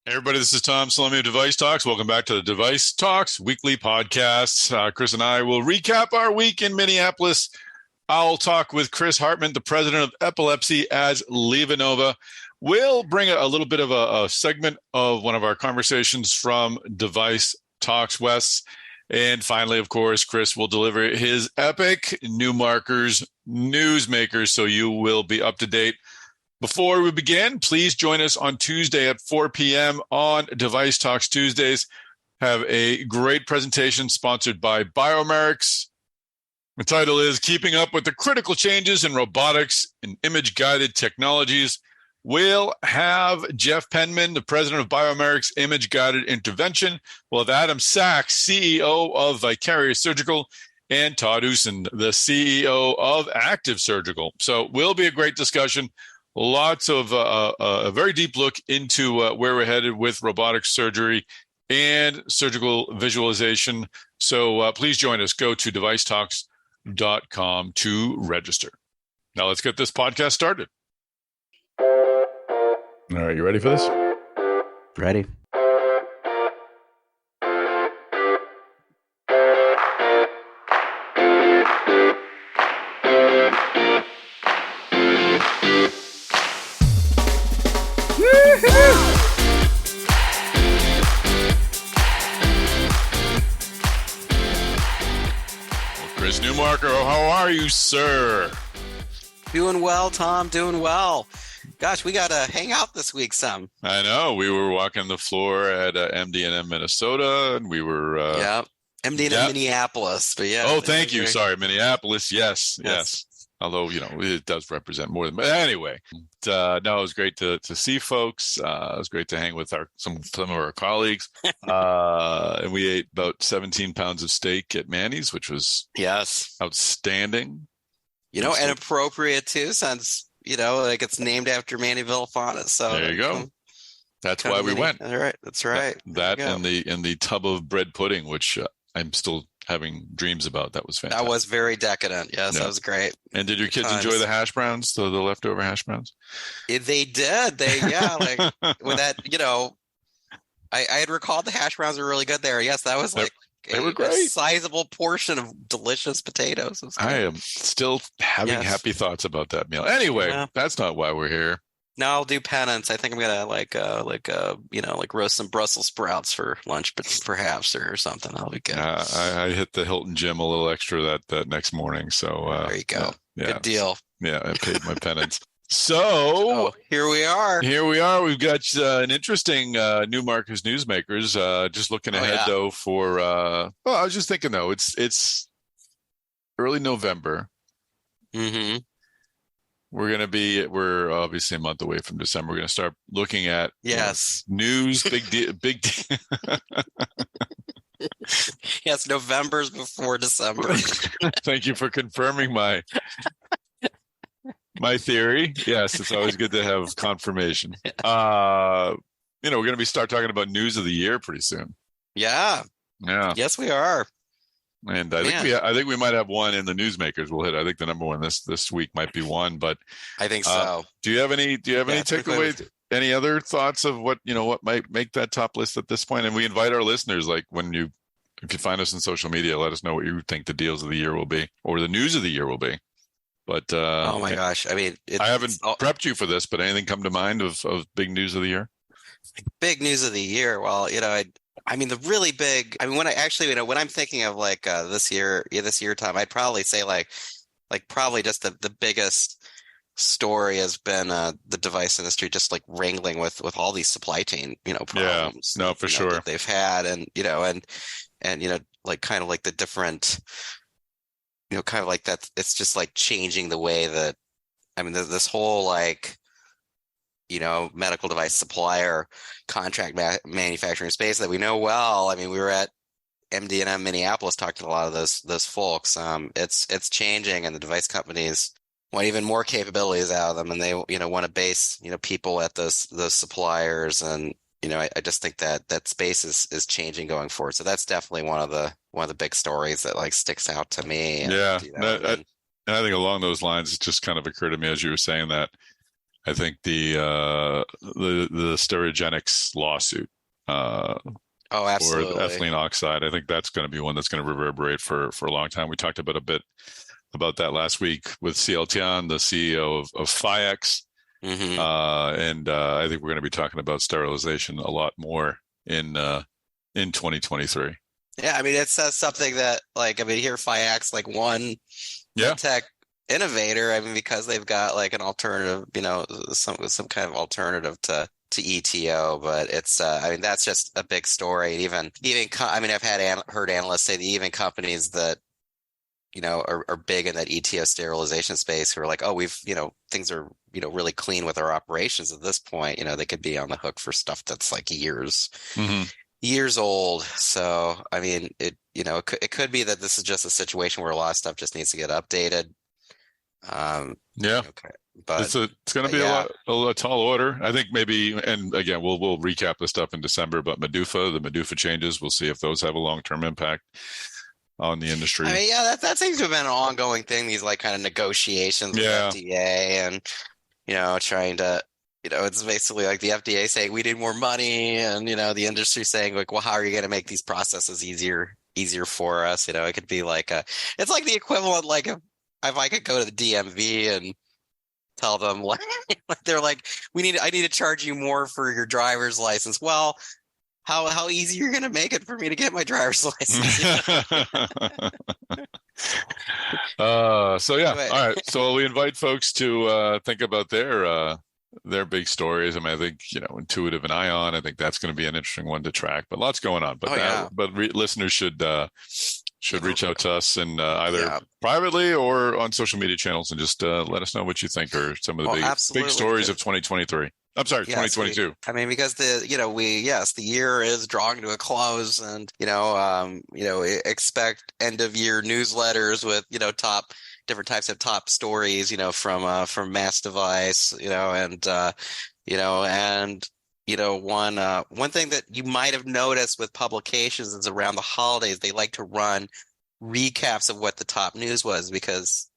Hey everybody, this is Tom Salemi of Device Talks. Welcome back to the Device Talks weekly podcast. Chris and I will recap our week in Minneapolis. I'll talk with Chris Hartman, the president of epilepsy as LivaNova. We'll bring a little bit of a segment of one of our conversations from Device Talks West. And finally, of course, Chris will deliver his epic Newmarker's Newsmakers, so you will be up to date. Before we begin, please join us on Tuesday at 4 p.m. on Device Talks Tuesdays. Have a great presentation sponsored by Biomed. The title is Keeping Up with the Critical Changes in Robotics and Image-Guided Technologies. We'll have Jeff Penman, the president of Biomed Image-Guided Intervention. We'll have Adam Sachs, CEO of Vicarious Surgical, and Todd Usen, the CEO of Active Surgical. So will be a great discussion. Lots of a very deep look into where we're headed with robotic surgery and surgical visualization. So please join us. Go to DeviceTalks.com to register. Now let's get this podcast started. All right, you ready for this? Ready. Chris Newmarker, how are you, sir? Doing well, Tom. Doing well. Gosh, we got to hang out this week some. I know. We were walking the floor at MD&M, Minnesota, and we were... MD&M Minneapolis. But yeah. Oh, thank you. Sorry, Minneapolis. Yes. Although, it does represent more than... But anyway, no, it was great to see folks. It was great to hang with some of our colleagues. And we ate about 17 pounds of steak at Manny's, which was outstanding. And appropriate, too, since, it's named after Manny Villafana. So there you go. That's why we went. All right. That's right. That and the tub of bread pudding, which I'm still having dreams about. That was fantastic. That was very decadent. Yes, That was great. And did your kids enjoy the hash browns, the leftover hash browns? They did. Like with that, I had recalled the hash browns were really good there. Yes, that was like they were great. A sizable portion of delicious potatoes. I am still having happy thoughts about that meal. Anyway, that's not why we're here. No, I'll do penance. I think I'm gonna roast some Brussels sprouts for lunch, but perhaps or something. That'll be good. I hit the Hilton Gym a little extra that next morning. So there you go. Good deal. Yeah, I paid my penance. So here we are. We've got an interesting Newmarker's Newsmakers. Just looking ahead though for. I was just thinking though, it's early November. Mm-hmm. We're obviously a month away from December. We're going to start looking at news, big deal. Yes, November's before December. Thank you for confirming my theory. Yes, it's always good to have confirmation. We're going to start talking about news of the year pretty soon. Yeah. Yes, we are. And I think we might have one in the Newsmakers we'll hit. I think the number one this week might be one, but I think so. Do you have any takeaways? Any other thoughts of what might make that top list at this point? And we invite our listeners, like if you find us on social media, let us know what you think the deals of the year will be or the news of the year will be. But oh my gosh, I mean, I haven't prepped you for this, but anything come to mind of big news of the year? Big news of the year. Well, the really big. I mean, when I'm thinking of this year, Tom, I'd probably say like probably just the biggest story has been the device industry just like wrangling with all these supply chain problems. Yeah, no, for sure that they've had, and like kind of like the different, kind of like that. It's just like changing the way that this whole medical device supplier contract manufacturing space that we know well. I mean, we were at MD&M Minneapolis, talked to a lot of those folks. It's changing, and the device companies want even more capabilities out of them, and they want to base people at those suppliers, and I just think that space is changing going forward. So that's definitely one of the big stories that sticks out to me. And, and I think along those lines, it just kind of occurred to me as you were saying that. I think the Sterigenics lawsuit Oh, for the absolutely. ethylene oxide, I think that's going to be one that's going to reverberate for a long time. We talked about about that last week with CL Tian, the CEO of FIEX. Hmm. And I think we're going to be talking about sterilization a lot more in 2023. Yeah, I mean, it says something that, like, I mean, here FIAX, like one Yeah. medtech innovator. I mean, because they've got like an alternative, some kind of alternative to ETO. But it's, I mean, that's just a big story. I mean, I've heard analysts say that even companies that are big in that ETO sterilization space who are like, oh, things are really clean with our operations at this point. They could be on the hook for stuff that's like Mm-hmm. years old. So, I mean, it could be that this is just a situation where a lot of stuff just needs to get updated. Yeah. Okay. But It's going to be yeah, a tall order. I think maybe, and again, we'll recap this stuff in December, but the Medufa changes, we'll see if those have a long-term impact on the industry. I mean, yeah, that seems to have been an ongoing thing, these like kind of negotiations with Yeah. FDA and, trying to, it's basically like the FDA saying we need more money and, the industry saying like, well, how are you going to make these processes easier for us? It could be like it's like the equivalent, like if I could go to the DMV and tell them like, they're like, I need to charge you more for your driver's license. Well, how easy you're going to make it for me to get my driver's license? So yeah, But all right. So we invite folks to think about their big stories. I mean, I think Intuitive and Ion. I think that's going to be an interesting one to track. But lots going on. But yeah. Listeners should reach out to us and either Yeah. privately or on social media channels and just let us know what you think are some of the big stories of 2023. I'm sorry, 2022. I mean, because the year is drawing to a close, and expect end of year newsletters with different types of top stories, from Mass Device, and one thing that you might have noticed with publications is around the holidays they like to run recaps of what the top news was, because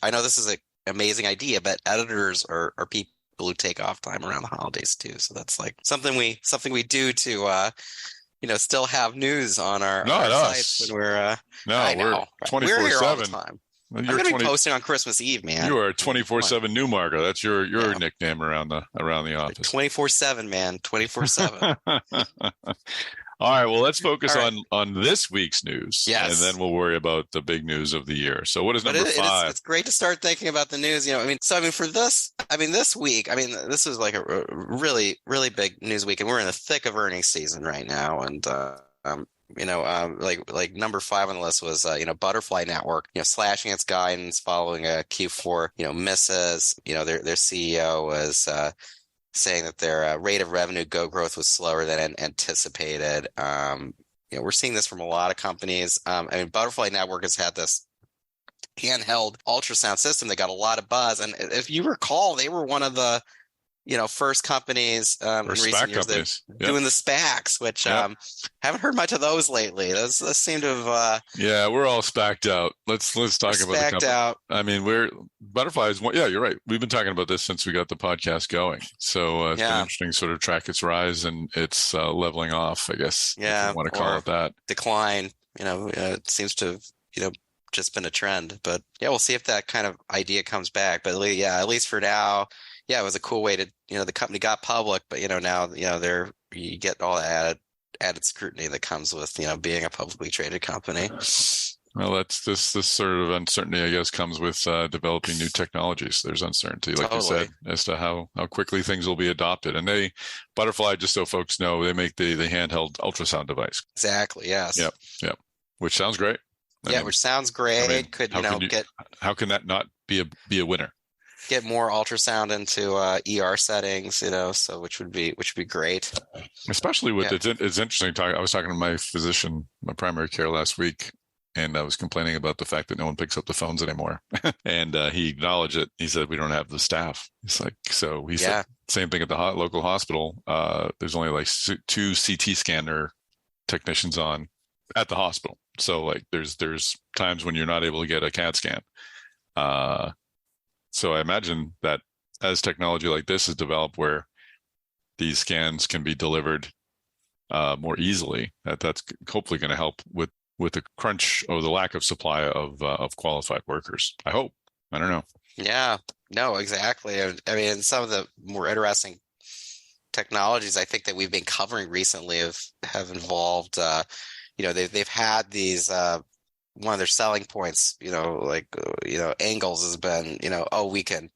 I know this is an amazing idea, but editors are people who take off time around the holidays too. So that's like something we do to still have news on our sites when we're we're 24/7. We're here all the time. Well, I'm gonna be posting on Christmas Eve, man. You are 24/7 Newmarker. That's your nickname around the office. 24/7, man. 24/7. All right. Well, let's focus on this week's news. Yes. And then we'll worry about the big news of the year. So what is number 5? It's great to start thinking about the news. For this, this week, this is like a really, really big news week, and we're in the thick of earnings season right now. And, like number 5 on the list was, Butterfly Network, slashing its guidance following a Q4, misses. Their CEO was, saying that their rate of revenue growth was slower than anticipated. We're seeing this from a lot of companies. Butterfly Network has had this handheld ultrasound system that got a lot of buzz, and if you recall, they were one of the first companies in recent years that doing the SPACs, which haven't heard much of those lately. Those seem to have we're all SPACed out. Let's talk about the company. Out. I mean, Butterfly's one. Yeah, you're right. We've been talking about this since we got the podcast going. So it's been interesting to sort of track its rise and its leveling off, I guess. Yeah, if you want to call it that. Decline. It seems to have just been a trend. But we'll see if that kind of idea comes back. But at least for now. Yeah, it was a cool way to, the company got public, but now, you get all the added scrutiny that comes with, being a publicly traded company. Well, that's this sort of uncertainty, I guess, comes with developing new technologies. There's uncertainty, like you said, as to how quickly things will be adopted. And Butterfly, just so folks know, they make the handheld ultrasound device. Exactly. Yes. Yep. Which sounds great. Which sounds great. How can that not be a winner? Get more ultrasound into ER settings, so which would be great. Especially with it's interesting. I was talking to my physician, my primary care last week, and I was complaining about the fact that no one picks up the phones anymore. And he acknowledged it. He said, we don't have the staff. It's like, so he said, same thing at the local hospital. There's only like 2 CT scanner technicians on at the hospital. So like there's times when you're not able to get a CAT scan. So I imagine that as technology like this is developed, where these scans can be delivered more easily, that's hopefully going to help with the crunch or the lack of supply of qualified workers. I hope. I don't know. Yeah, no, exactly. I mean, some of the more interesting technologies I think that we've been covering recently have involved, they've had these, one of their selling points, angles has been, we can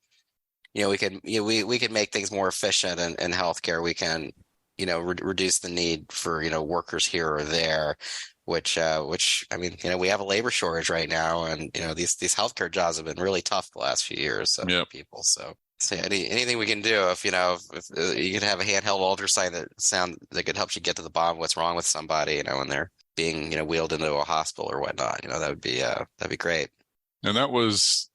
make things more efficient in healthcare. We can, reduce the need for, workers here or there, which I mean, we have a labor shortage right now, and these healthcare jobs have been really tough the last few years for people. So anything we can do, if you could have a handheld ultrasound that could help you get to the bottom of what's wrong with somebody, when they're being wheeled into a hospital or whatnot, that'd be great. And that was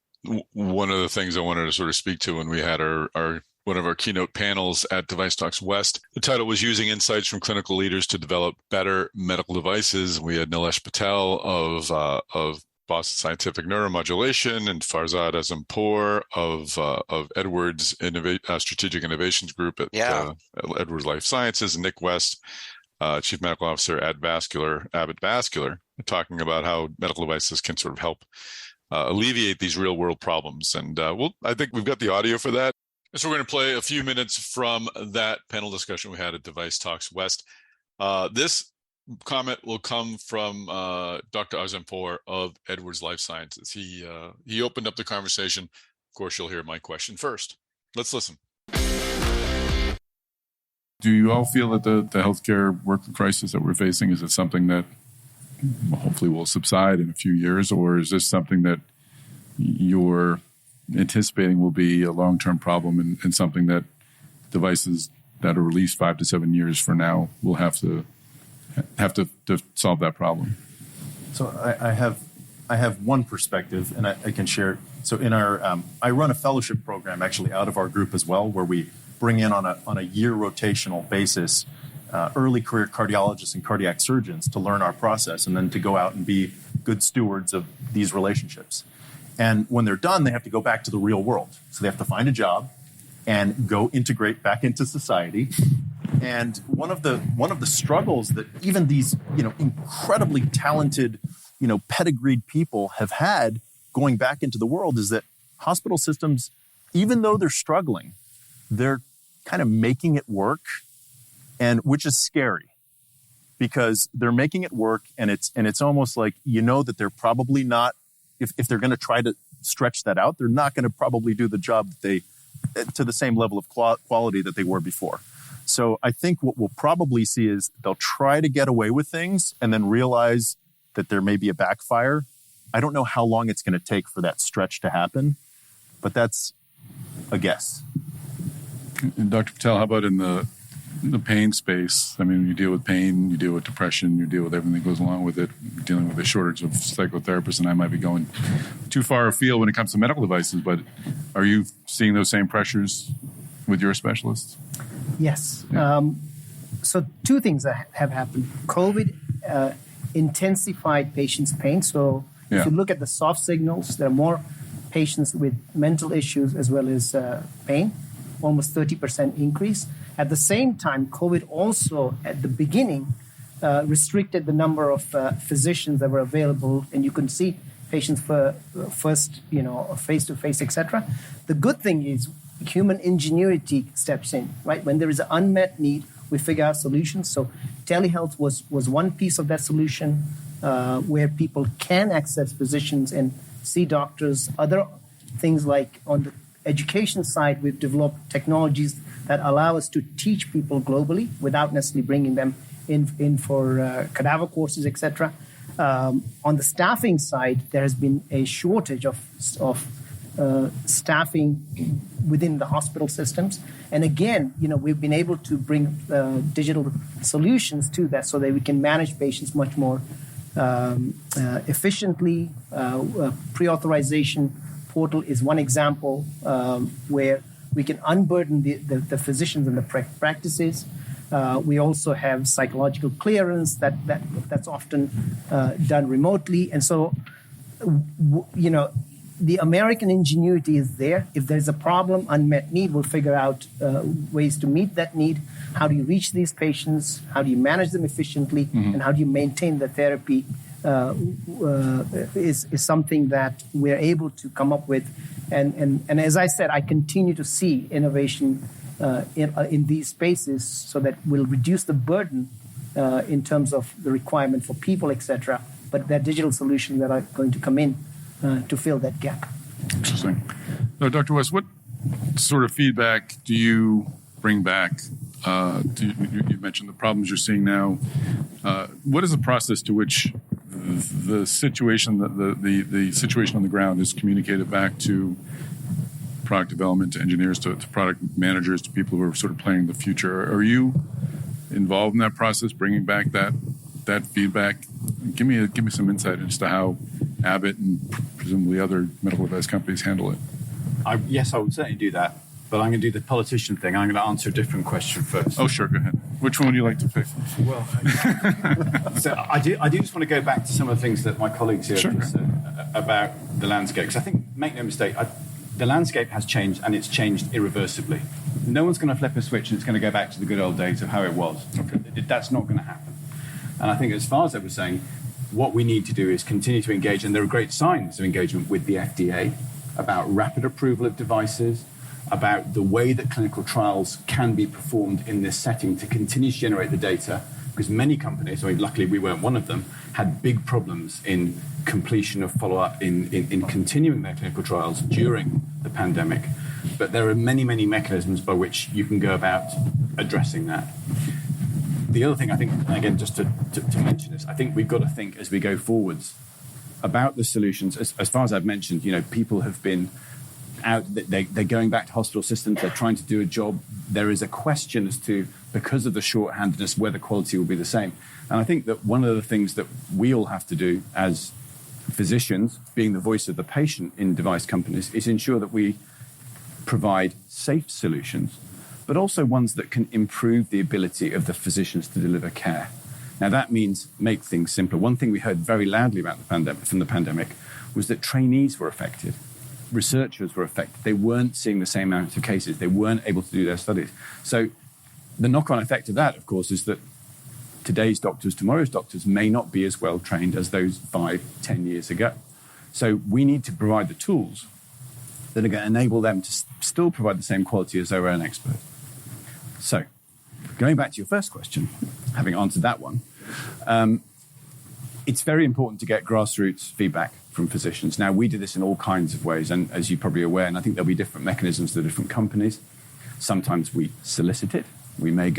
one of the things I wanted to sort of speak to when we had our one of our keynote panels at DeviceTalks West. The title was Using Insights from Clinical Leaders to Develop Better Medical Devices. We had Nilesh Patel of Boston Scientific Neuromodulation and Farzad Azimpour of Edwards Strategic Innovations Group at Edwards Lifesciences, and Nick West, Chief Medical Officer at Abbott Vascular, talking about how medical devices can sort of help alleviate these real world problems. And I think we've got the audio for that. So we're going to play a few minutes from that panel discussion we had at DeviceTalks West. This comment will come from Dr. Azimpour of Edwards Lifesciences. He opened up the conversation. Of course, you'll hear my question first. Let's listen. Do you all feel that the healthcare worker crisis that we're facing, is it something that hopefully will subside in a few years, or is this something that you're anticipating will be a long-term problem and something that devices that are released 5 to 7 years from now will have to solve that problem? So I have one perspective, and I can share it. So in our I run a fellowship program actually out of our group as well, where we bring in on a year rotational basis early career cardiologists and cardiac surgeons to learn our process, and then to go out and be good stewards of these relationships. And when they're done, they have to go back to the real world. So they have to find a job and go integrate back into society. And one of the struggles that even these incredibly talented pedigreed people have had going back into the world is that hospital systems, even though they're struggling, they're kind of making it work, and which is scary because they're making it work, and it's almost like that they're probably not. If they're going to try to stretch that out, they're not going to probably do the job to the same level of quality that they were before. So I think what we'll probably see is they'll try to get away with things and then realize that there may be a backfire. I don't know how long it's going to take for that stretch to happen, but that's a guess. And Dr. Patel, how about in the pain space? I mean, you deal with pain, you deal with depression, you deal with everything that goes along with it, dealing with a shortage of psychotherapists, and I might be going too far afield when it comes to medical devices, but are you seeing those same pressures with your specialists? Yes. So two things have happened. COVID intensified patients' pain. So if you look at the soft signals, there are more patients with mental issues as well as pain, almost 30% increase. At the same time, COVID also, at the beginning, restricted the number of physicians that were available, and you can see patients for first, face-to-face, etc. The good thing is human ingenuity steps in, right? When there is an unmet need, we figure out solutions. So telehealth was one piece of that solution, where people can access physicians and see doctors. Other things like on the education side, we've developed technologies that allow us to teach people globally without necessarily bringing them in for cadaver courses, etc. On the staffing side, there has been a shortage of staffing within the hospital systems. And again, we've been able to bring digital solutions to that so that we can manage patients much more efficiently. Pre-authorization portal is one example where we can unburden the physicians and the practices. We also have psychological clearance that's often done remotely. And so, the American ingenuity is there. If there's a problem, unmet need, we'll figure out ways to meet that need. How do you reach these patients? How do you manage them efficiently? And how do you maintain the therapy is something that we're able to come up with. And as I said, I continue to see innovation in these spaces so that we'll reduce the burden in terms of the requirement for people, etc. But there are digital solutions that are going to come in to fill that gap. Interesting. So, Dr. West, what sort of feedback do you bring back? You mentioned the problems you're seeing now. What is the process to which the situation, the situation on the ground is communicated back to product development, to engineers, to product managers, to people who are sort of planning the future? Are you involved in that process, bringing back that feedback? Give me some insight as to how Abbott and presumably other medical device companies handle it. Yes, I would certainly do that, but I'm going to do the politician thing. I'm going to answer a different question first. Oh, sure, go ahead. Which one would you like to pick? Well, so I do just want to go back to some of the things that my colleagues here have said about the landscape, because I think, make no mistake, the landscape has changed, and it's changed irreversibly. No one's going to flip a switch and it's going to go back to the good old days of how it was. Okay. That's not going to happen. And I think, as far as I was saying, what we need to do is continue to engage, and there are great signs of engagement with the FDA about rapid approval of devices, about the way that clinical trials can be performed in this setting to continue to generate the data, because many companies, luckily we weren't one of them, had big problems in completion of follow-up in continuing their clinical trials during the pandemic. But there are many, many mechanisms by which you can go about addressing that. The other thing I think, again, just to mention this, I think we've got to think as we go forwards about the solutions. As far as I've mentioned, people have been out, they're going back to hospital systems, they're trying to do a job. There is a question as to, because of the shorthandedness, whether quality will be the same. And I think that one of the things that we all have to do as physicians, being the voice of the patient in device companies, is ensure that we provide safe solutions, but also ones that can improve the ability of the physicians to deliver care. Now, that means make things simpler. One thing we heard very loudly about from the pandemic was that trainees were affected. Researchers were affected. They weren't seeing the same amount of cases. They weren't able to do their studies. So the knock-on effect of that, of course, is that today's doctors, tomorrow's doctors may not be as well trained as those 5-10 years ago. So we need to provide the tools that are going to enable them to still provide the same quality as their own expert. So, going back to your first question, having answered that one, it's very important to get grassroots feedback from physicians. Now, we do this in all kinds of ways, and as you're probably aware, and I think there'll be different mechanisms to different companies. Sometimes we solicit it. We may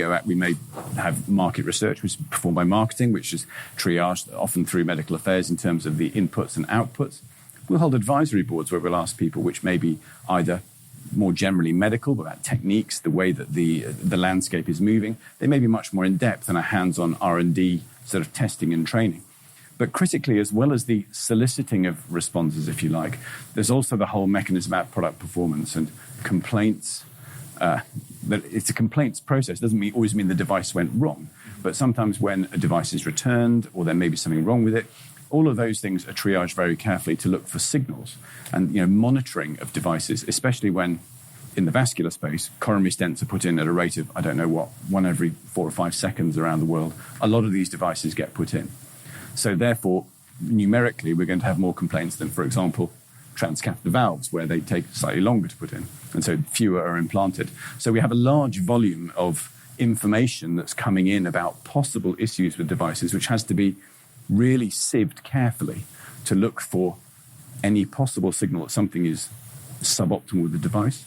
have market research, which is performed by marketing, which is triaged often through medical affairs in terms of the inputs and outputs. We'll hold advisory boards where we'll ask people, which may be either more generally medical, about techniques, the way that the landscape is moving. They may be much more in-depth than a hands-on R&D sort of testing and training. But critically, as well as the soliciting of responses, if you like, there's also the whole mechanism about product performance and complaints. That it's a complaints process. It doesn't always mean the device went wrong, but sometimes when a device is returned or there may be something wrong with it, all of those things are triaged very carefully to look for signals and monitoring of devices, especially when in the vascular space, coronary stents are put in at a rate of, I don't know what, 1 every 4 or 5 seconds around the world. A lot of these devices get put in. So therefore, numerically, we're going to have more complaints than, for example, transcatheter valves, where they take slightly longer to put in, and so fewer are implanted. So we have a large volume of information that's coming in about possible issues with devices, which has to be really sieved carefully to look for any possible signal that something is suboptimal with the device.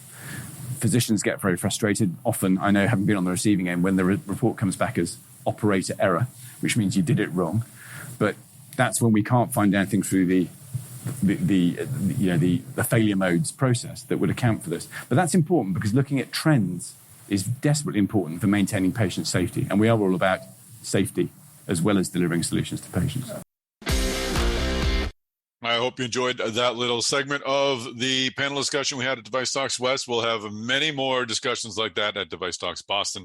Physicians get very frustrated. Often, I know, having been on the receiving end, when the report comes back as operator error, which means you did it wrong. But that's when we can't find anything through the failure modes process that would account for this. But that's important because looking at trends is desperately important for maintaining patient safety. And we are all about safety as well as delivering solutions to patients. I hope you enjoyed that little segment of the panel discussion we had at DeviceTalks West. We'll have many more discussions like that at DeviceTalks Boston,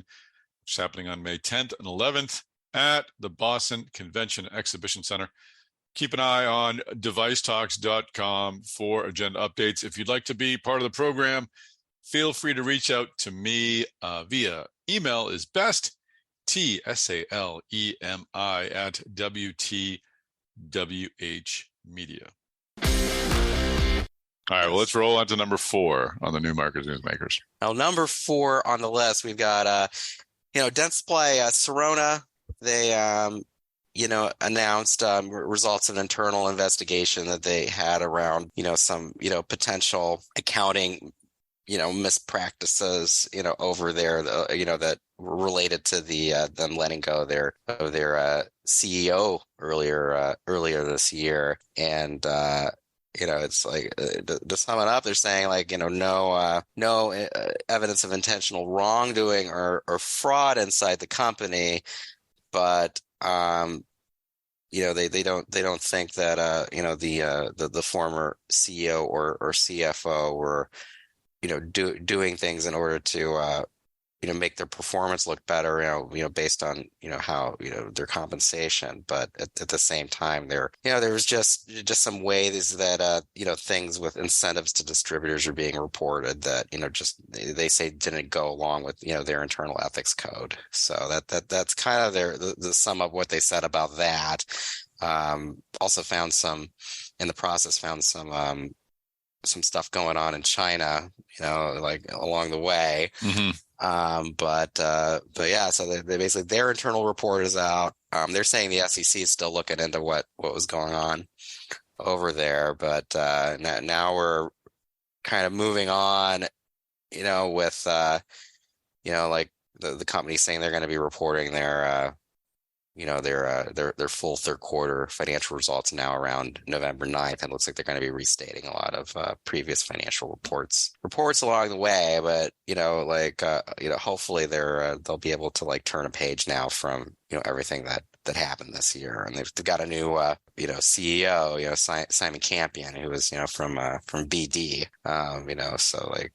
which is happening on May 10th and 11th at the Boston Convention Exhibition Center. Keep an eye on DeviceTalks.com for agenda updates. If you'd like to be part of the program, feel free to reach out to me via email is best, TSALEMI at WTWH Media. All right, well, let's roll on to number 4 on the Newmarker Newsmakers. Now, number 4 on the list, we've got, Dentsply, Sirona. They, announced results of an internal investigation that they had around, some, potential accounting, mispractices, over there, that were related to the them letting go of their CEO earlier this year, and it's like to sum it up, they're saying like no evidence of intentional wrongdoing or fraud inside the company, but they don't think that the former CEO or CFO were doing things in order to make their performance look better, based on how their compensation. But at the same time, there was just some ways that things with incentives to distributors are being reported that they say didn't go along with their internal ethics code. So that's kind of the sum of what they said about that. Also found some stuff going on in China, like along the way. Mm-hmm. But yeah, so they basically, their internal report is out. They're saying the SEC is still looking into what was going on over there. But now we're kind of moving on, with like the company saying they're going to be reporting their full third quarter financial results now around November 9th. And it looks like they're going to be restating a lot of previous financial reports along the way. But, hopefully they'll be able to like turn a page now from, everything that happened this year. And they've got a new, CEO, Simon Campion, who was, from BD, so like,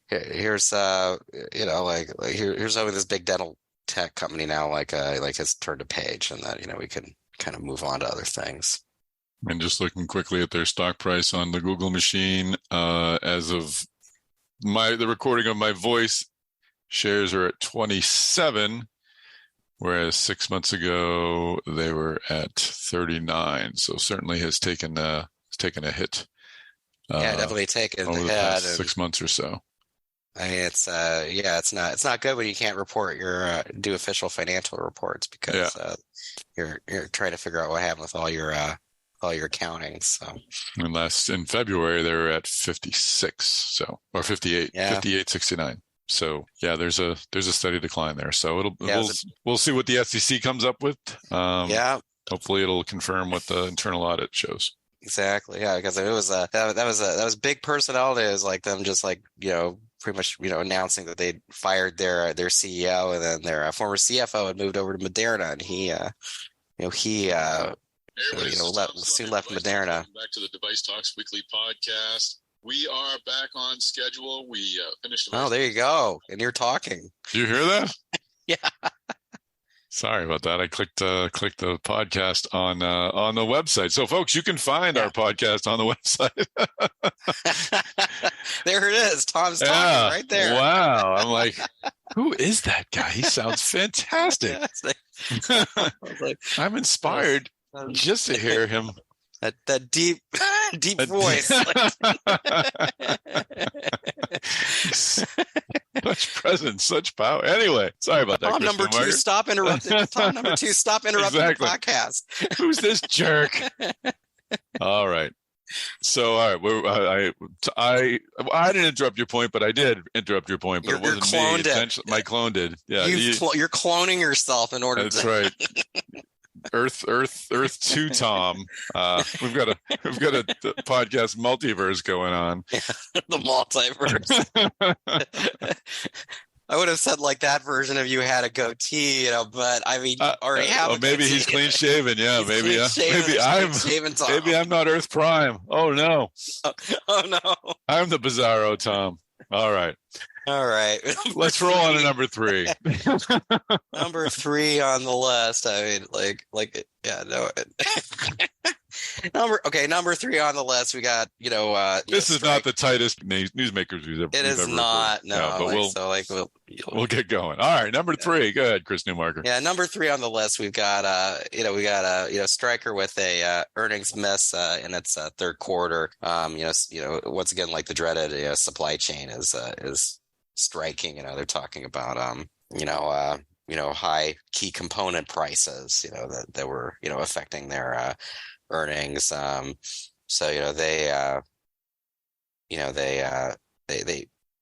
here's, here's over this big dental tech company now like has turned a page, and that we can kind of move on to other things. And just looking quickly at their stock price on the Google machine, as of the recording of my voice, shares are at 27, whereas 6 months ago they were at 39. So certainly has taken a hit. Definitely taken over the the hit. past 6 months or so. I mean, it's not good when you can't report your do official financial reports because you're trying to figure out what happened with all your accounting. So, and in February they were at 56, or 58, 58.69. So yeah, there's a steady decline there. So we'll see what the SEC comes up with. Hopefully it'll confirm what the internal audit shows. Exactly. Yeah, because it was that was big personnel news, like them just like pretty much announcing that they fired their CEO, and then their former CFO had moved over to Moderna, and he soon left Moderna. Back to the Device Talks Weekly Podcast. We are back on schedule. We finished. Oh, there you go. And you're talking. Do you hear that? Yeah. Sorry about that. I clicked the podcast on the website. So, folks, you can find our podcast on the website. There it is. Tom's talking right there. Wow. I'm like, who is that guy? He sounds fantastic. I'm inspired just to hear him. That deep voice. Such presence, such power. Anyway, sorry about that. Tom number 2, stop interrupting. Tom number 2, stop interrupting the podcast. Who's this jerk? All right. So, all right. I didn't interrupt your point, but I did interrupt your point. But it wasn't me. My clone did. Yeah. You're cloning yourself in order. That's right. Earth 2 Tom. We've got a podcast multiverse going on. The multiverse. I would have said like that version of you had a goatee, but I mean, you already have. Maybe he's clean shaven. Yeah, maybe I'm not Earth Prime. Oh no. Oh no. I'm the Bizarro Tom. All right. All right. Let's roll on to number 3. Number 3 on the list. I mean, yeah, no. Number 3 on the list. We got, this is not the tightest newsmakers we've ever. It is not. No, but we'll get going. All right, number 3. Go ahead, Chris Newmarker. Yeah, number 3 on the list. We've got, Stryker with a earnings miss in its third quarter. Once again, like the dreaded supply chain is striking. They're talking about high key component prices. That were affecting their earnings. They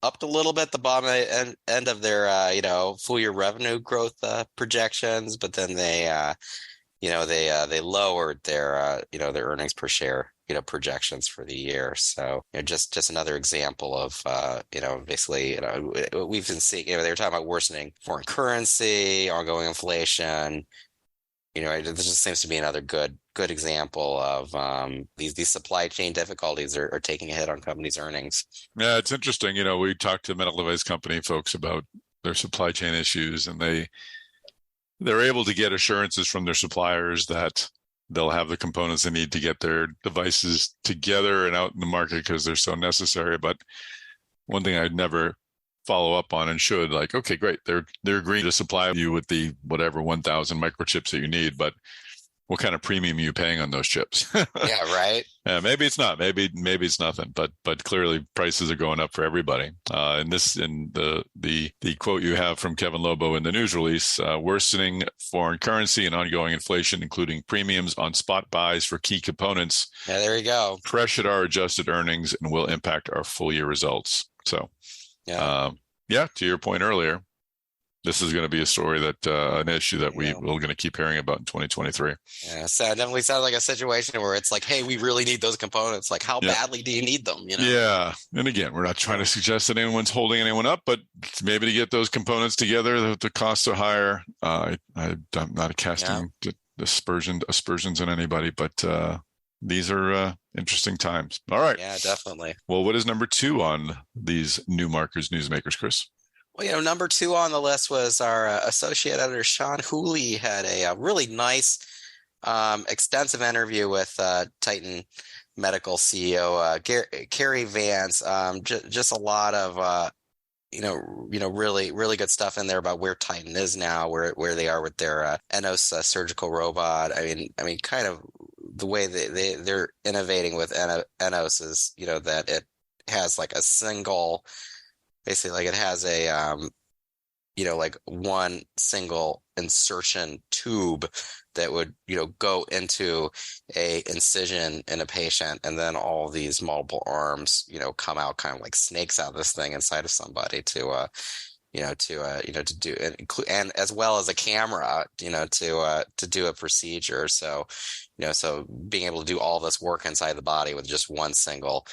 upped a little bit the bottom end of their full year revenue growth projections, but then they lowered their their earnings per share projections for the year. So just another example of basically we've been seeing. They were talking about worsening foreign currency, ongoing inflation. This just seems to be another good example of these supply chain difficulties are taking a hit on companies' earnings. Yeah, it's interesting. We talked to medical device company folks about their supply chain issues, and they're able to get assurances from their suppliers that they'll have the components they need to get their devices together and out in the market because they're so necessary. But one thing I'd never follow up on and should, okay, great, they're agreeing to supply you with the whatever 1,000 microchips that you need, but what kind of premium are you paying on those chips? Yeah, right. Yeah, maybe it's not. Maybe it's nothing. But clearly prices are going up for everybody. In the quote you have from Kevin Lobo in the news release, worsening foreign currency and ongoing inflation, including premiums on spot buys for key components. Yeah, there you go. Pressured our adjusted earnings and will impact our full year results. So, to your point earlier, this is going to be a story that an issue that we're going to keep hearing about in 2023. Yeah, so it definitely sounds like a situation where it's like, hey, we really need those components. Like, how badly do you need them? Yeah, and again, we're not trying to suggest that anyone's holding anyone up, but maybe to get those components together, the costs are higher. I'm not casting aspersions on anybody, but these are interesting times. All right. Yeah, definitely. Well, what is number 2 on these newsmakers, Chris? Well, number 2 on the list was our associate editor, Sean Hooley, had a really nice, extensive interview with Titan Medical CEO Carrie Vance. Just a lot of really, really good stuff in there about where Titan is now, where they are with their Enos surgical robot. I mean, kind of the way they're innovating with Enos is, that it has like a single. Basically, it has a, one single insertion tube that would, go into a incision in a patient, and then all these multiple arms, come out kind of like snakes out of this thing inside of somebody to do, and as well as a camera, to do a procedure. So, so being able to do all this work inside the body with just one single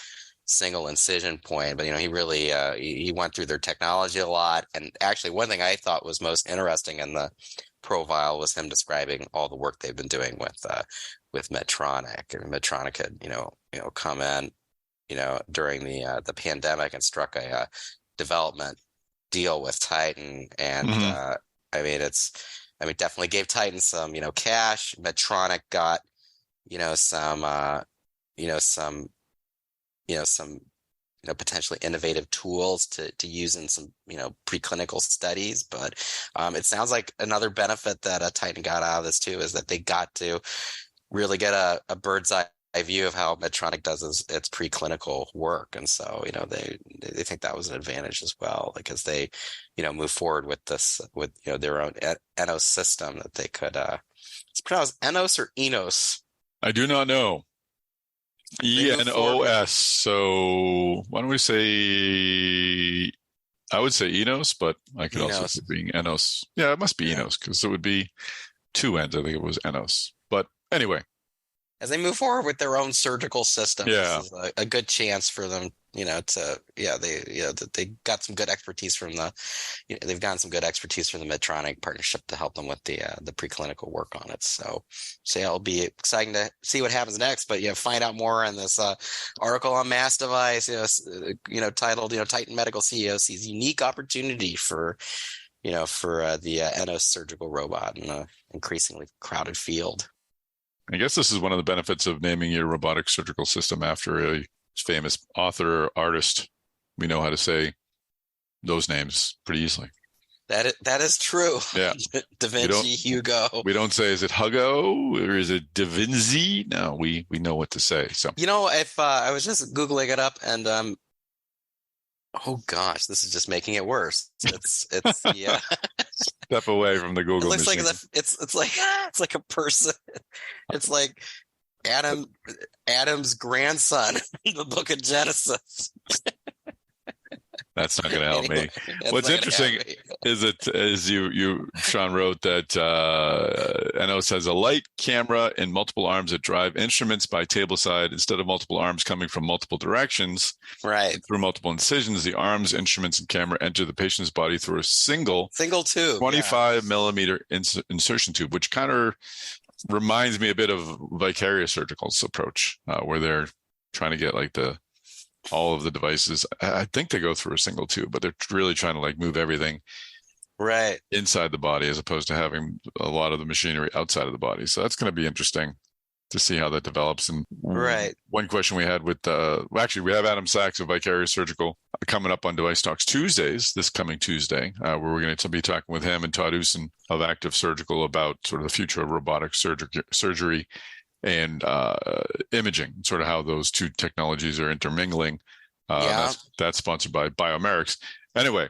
incision point. But he really he went through their technology a lot. And actually, one thing I thought was most interesting in the profile was him describing all the work they've been doing with Medtronic. And Medtronic had come in during the pandemic and struck a development deal with Titan. And definitely gave Titan some cash. Medtronic got some potentially innovative tools to use in some preclinical studies. But it sounds like another benefit that Titan got out of this too is that they got to really get a bird's eye view of how Medtronic does its preclinical work. And so they think that was an advantage as well, as they move forward with this with their own Enos system that they could it's pronounced Enos or Enos. I do not know. ENOS. So why don't we say? I would say Enos, but I could also say being Enos. Yeah, it must be Enos because it would be 2 ends. I think it was Enos. But anyway, as they move forward with their own surgical system, this is a good chance for them, they got some good expertise from they've gotten some good expertise from the Medtronic partnership to help them with the preclinical work on it. So it'll be exciting to see what happens next. But find out more on this article on Mass Device, titled Titan Medical CEO sees unique opportunity for the Enos surgical robot in an increasingly crowded field. I guess this is one of the benefits of naming your robotic surgical system after a famous author or artist. We know how to say those names pretty easily. That is true. Yeah. Da Vinci, Hugo. We don't say, is it Hugo or is it Da Vinci? No, we know what to say. So if I was just Googling it up and oh gosh, this is just making it worse. It's yeah. Step away from the Google it looks machine. Like it's like a person. It's like Adam's grandson in the book of Genesis. That's not going to help me. What's interesting is that, as Sean wrote, that Enos has a light camera and multiple arms that drive instruments by tableside instead of multiple arms coming from multiple directions. Right. Through multiple incisions, the arms, instruments, and camera enter the patient's body through a single tube, 25 millimeter insertion tube, which kind of reminds me a bit of Vicarious Surgical's approach, where they're trying to get like all of the devices. I think they go through a single tube, but they're really trying to like move everything right inside the body as opposed to having a lot of the machinery outside of the body. So that's going to be interesting to see how that develops. And one question we had with we have Adam Sachs of Vicarious Surgical coming up on DeviceTalks Tuesdays, this coming Tuesday, where we're going to be talking with him and Todd Usen of Active Surgical about sort of the future of robotic surgery and imaging, sort of how those two technologies are intermingling. That's sponsored by Biomed. Anyway,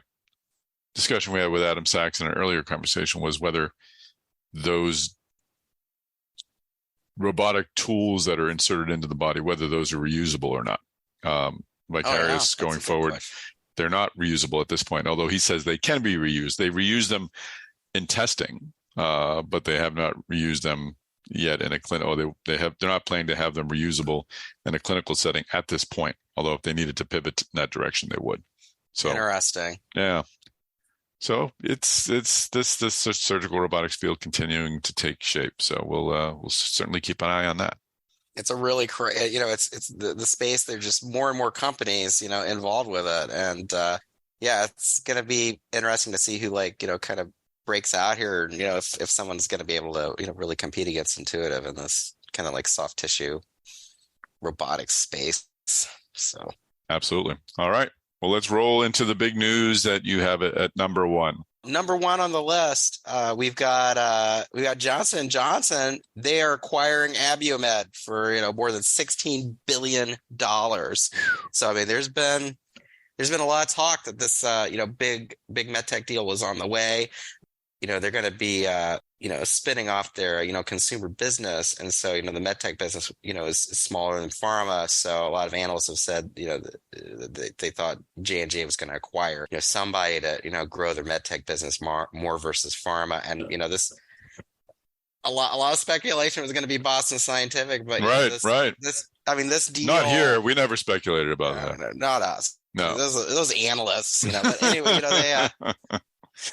discussion we had with Adam Sachs in an earlier conversation was whether those robotic tools that are inserted into the body, whether those are reusable or not. Vicarious going forward, they're not reusable at this point, although he says they can be reused. They reuse them in testing, but they have not reused them yet in a clinic. They're not planning to have them reusable in a clinical setting at this point. Although if they needed to pivot in that direction, they would. So interesting. Yeah. So it's this surgical robotics field continuing to take shape. So we'll certainly keep an eye on that. It's a really it's the space. There's just more and more companies involved with it, and it's going to be interesting to see who kind of breaks out here, if someone's going to be able to really compete against Intuitive in this kind of like soft tissue robotics space. So absolutely. All right, well, let's roll into the big news that you have at number one. Number one on the list, we've got Johnson & Johnson. They are acquiring Biomed for more than $16 billion. So I mean, there's been a lot of talk that this big Medtech deal was on the way. They're going to be, spinning off their, consumer business. And so, the medtech business, is smaller than pharma. So a lot of analysts have said, they thought J&J was going to acquire, somebody to, grow their medtech business more versus pharma. And, a lot of speculation was going to be Boston Scientific, but this deal. Not here. We never speculated about that. No, not us. No, those analysts, but anyway, they,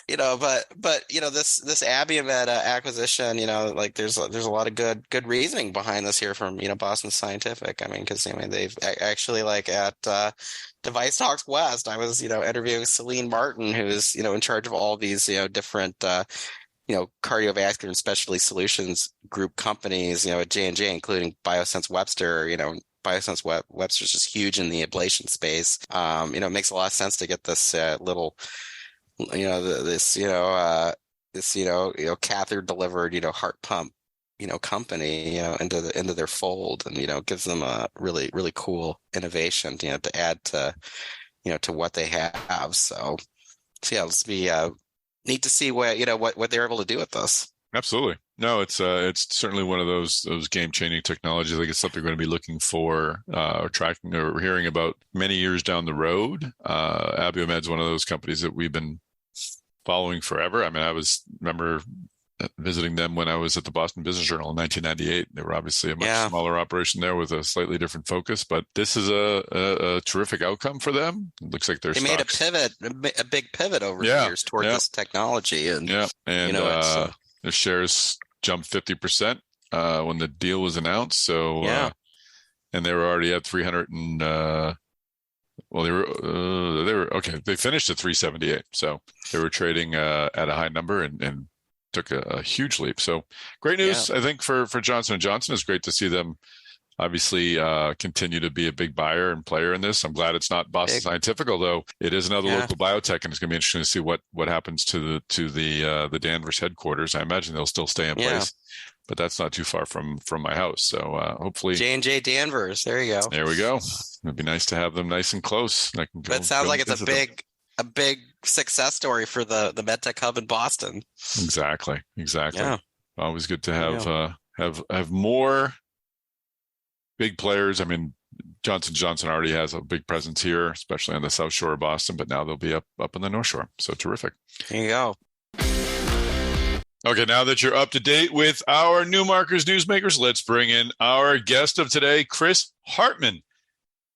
but this Abiomed acquisition, there's a lot of good reasoning behind this here from Boston Scientific. I mean, because they've actually at DeviceTalks West, I was interviewing Celine Martin, who's in charge of all these different cardiovascular and specialty solutions group companies at J&J, including Biosense Webster. Biosense Webster's just huge in the ablation space. It makes a lot of sense to get this little. This catheter delivered heart pump company into their fold, and gives them a really cool innovation to add to what they have. So let's be neat to see what they're able to do with this. Absolutely. No, it's certainly one of those game-changing technologies. I think it's something we're going to be looking for or tracking or hearing about many years down the road. Abiomed's one of those companies that we've been following forever. I mean, I remember visiting them when I was at the Boston Business Journal in 1998. They were obviously a much smaller operation there with a slightly different focus, but this is a terrific outcome for them. It looks like they made a big pivot over the years toward this technology. And, their shares jumped 50% when the deal was announced. So, and they were already at 300 and, they were okay. They finished at 378. So they were trading at a high number and took a huge leap. So great news, I think, for Johnson & Johnson. It's great to see them obviously continue to be a big buyer and player in this. I'm glad it's not Boston Scientific, although it is another local biotech, and it's going to be interesting to see what happens to the Danvers headquarters. I imagine they'll still stay in place, but that's not too far from my house. So hopefully J&J Danvers. There you go. There we go. It'd be nice to have them nice and close. But it sounds like it's a big success story for the Medtech hub in Boston. Exactly. Yeah. Always good to have more big players. I mean, Johnson & Johnson already has a big presence here, especially on the South Shore of Boston, but now they'll be up on the North Shore. So terrific. There you go. Okay, now that you're up to date with our Newmarkers Newsmakers, let's bring in our guest of today, Chris Hartman.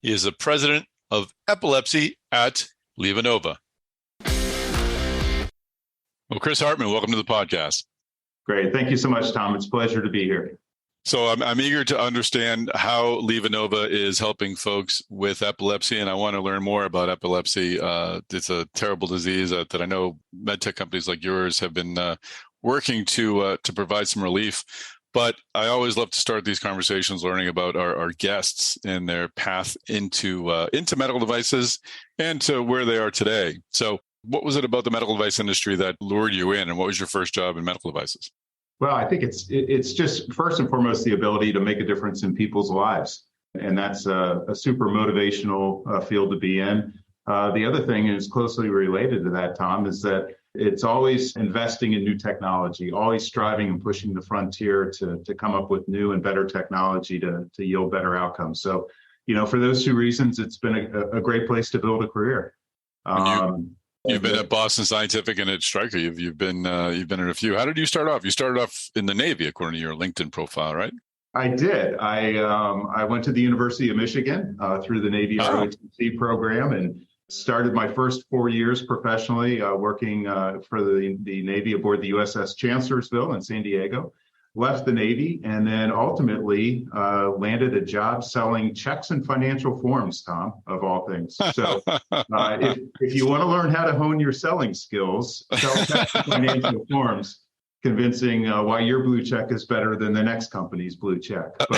He is the president of epilepsy at LivaNova. Well, Chris Hartman, welcome to the podcast. Great. Thank you so much, Tom. It's a pleasure to be here. So I'm eager to understand how LivaNova is helping folks with epilepsy, and I want to learn more about epilepsy. It's a terrible disease that I know medtech companies like yours have been working to provide some relief. But I always love to start these conversations learning about our guests and their path into medical devices and to where they are today. So what was it about the medical device industry that lured you in, and what was your first job in medical devices? Well, I think it's just first and foremost the ability to make a difference in people's lives. And that's a super motivational field to be in. The other thing is closely related to that, Tom, is that it's always investing in new technology, always striving and pushing the frontier to come up with new and better technology to yield better outcomes. So, for those two reasons, it's been a great place to build a career. You've been at Boston Scientific and at Stryker. You've been in a few. How did you start off? You started off in the Navy, according to your LinkedIn profile, right? I did. I went to the University of Michigan through the Navy ROTC program and started my first 4 years professionally working for the Navy aboard the USS Chancellorsville in San Diego. Left the Navy and then ultimately landed a job selling checks and financial forms, Tom, of all things. So if you want to learn how to hone your selling skills, sell checks and financial forms, convincing why your blue check is better than the next company's blue check. But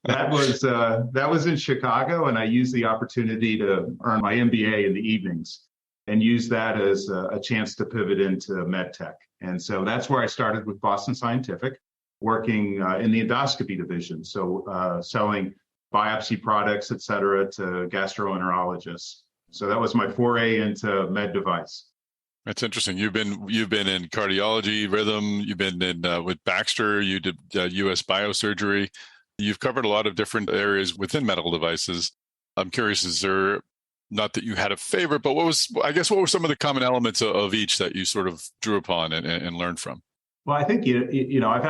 that was in Chicago, and I used the opportunity to earn my MBA in the evenings and use that as a chance to pivot into Medtech. And so that's where I started with Boston Scientific, working in the endoscopy division. So selling biopsy products, et cetera, to gastroenterologists. So that was my foray into med device. That's interesting. You've been in cardiology, rhythm. You've been in with Baxter. You did U.S. biosurgery. You've covered a lot of different areas within medical devices. I'm curious, is there, not that you had a favorite, but what were some of the common elements of each that you sort of drew upon and learned from? Well, I think, I've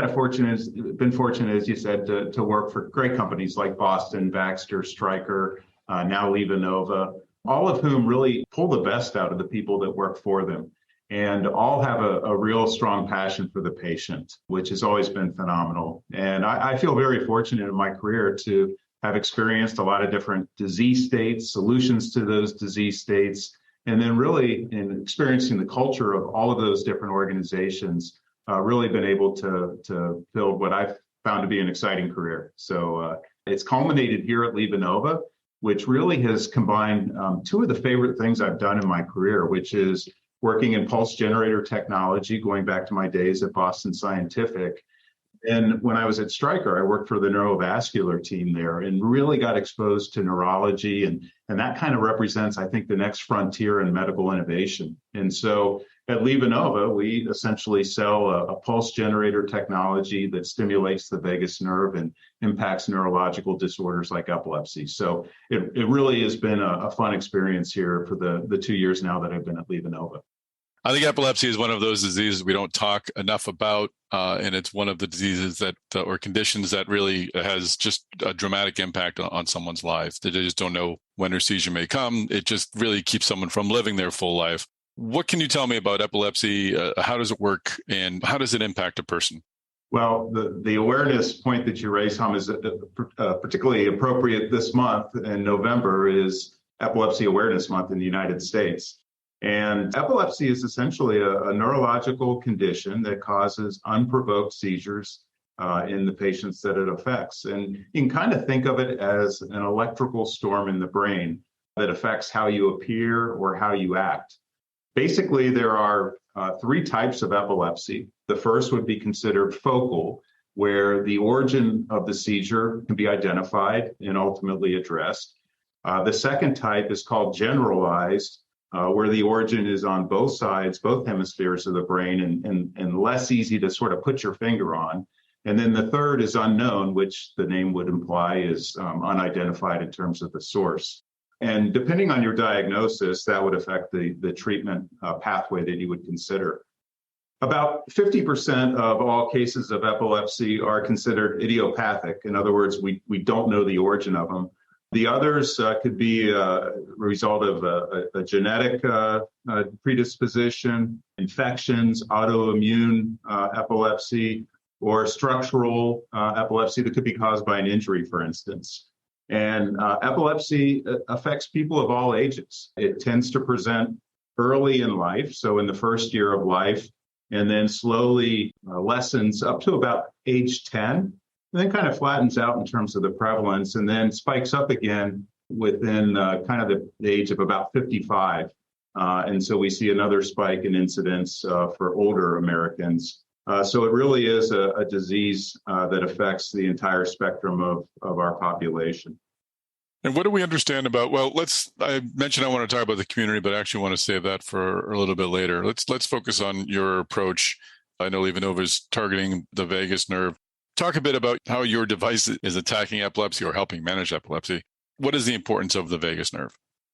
been fortunate, as you said, to work for great companies like Boston, Baxter, Stryker, now LivaNova, all of whom really pull the best out of the people that work for them. And all have a real strong passion for the patient, which has always been phenomenal. And I feel very fortunate in my career to have experienced a lot of different disease states, solutions to those disease states, and then really in experiencing the culture of all of those different organizations, really been able to build what I've found to be an exciting career. So it's culminated here at LivaNova, which really has combined two of the favorite things I've done in my career, which is working in pulse generator technology, going back to my days at Boston Scientific. And when I was at Stryker, I worked for the neurovascular team there and really got exposed to neurology. And that kind of represents, I think, the next frontier in medical innovation. And so at LivaNova, we essentially sell a pulse generator technology that stimulates the vagus nerve and impacts neurological disorders like epilepsy. So it really has been a fun experience here for the 2 years now that I've been at LivaNova. I think epilepsy is one of those diseases we don't talk enough about, and it's one of the diseases that or conditions that really has just a dramatic impact on someone's life. They just don't know when their seizure may come. It just really keeps someone from living their full life. What can you tell me about epilepsy? How does it work, and how does it impact a person? Well, the awareness point that you raised, Tom, is particularly appropriate this month. In November is Epilepsy Awareness Month in the United States. And epilepsy is essentially a neurological condition that causes unprovoked seizures in the patients that it affects. And you can kind of think of it as an electrical storm in the brain that affects how you appear or how you act. Basically, there are three types of epilepsy. The first would be considered focal, where the origin of the seizure can be identified and ultimately addressed. The second type is called generalized, where the origin is on both sides, both hemispheres of the brain, and less easy to sort of put your finger on. And then the third is unknown, which the name would imply is unidentified in terms of the source. And depending on your diagnosis, that would affect the treatment pathway that you would consider. About 50% of all cases of epilepsy are considered idiopathic. In other words, we don't know the origin of them. The others could be a result of a genetic predisposition, infections, autoimmune epilepsy, or structural epilepsy that could be caused by an injury, for instance. And epilepsy affects people of all ages. It tends to present early in life, so in the first year of life, and then slowly lessens up to about age 10, and then kind of flattens out in terms of the prevalence, and then spikes up again within kind of the age of about 55. And so we see another spike in incidence for older Americans. So it really is a disease that affects the entire spectrum of our population. And what do we understand about, well, I mentioned I want to talk about the community, but I actually want to save that for a little bit later. Let's focus on your approach. I know LivaNova is targeting the vagus nerve. Talk a bit about how your device is attacking epilepsy or helping manage epilepsy. What is the importance of the vagus nerve?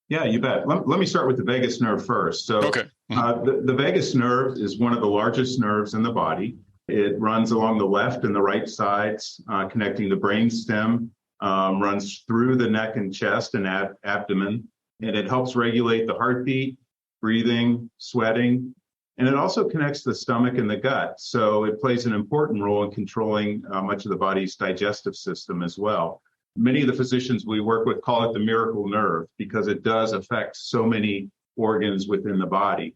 Yeah, you bet. Let me start with the vagus nerve first. So okay. The vagus nerve is one of the largest nerves in the body. It runs along the left and the right sides, connecting the brainstem, runs through the neck and chest and abdomen, and it helps regulate the heartbeat, breathing, sweating, and it also connects the stomach and the gut. So it plays an important role in controlling much of the body's digestive system as well. Many of the physicians we work with call it the miracle nerve because it does affect so many organs within the body.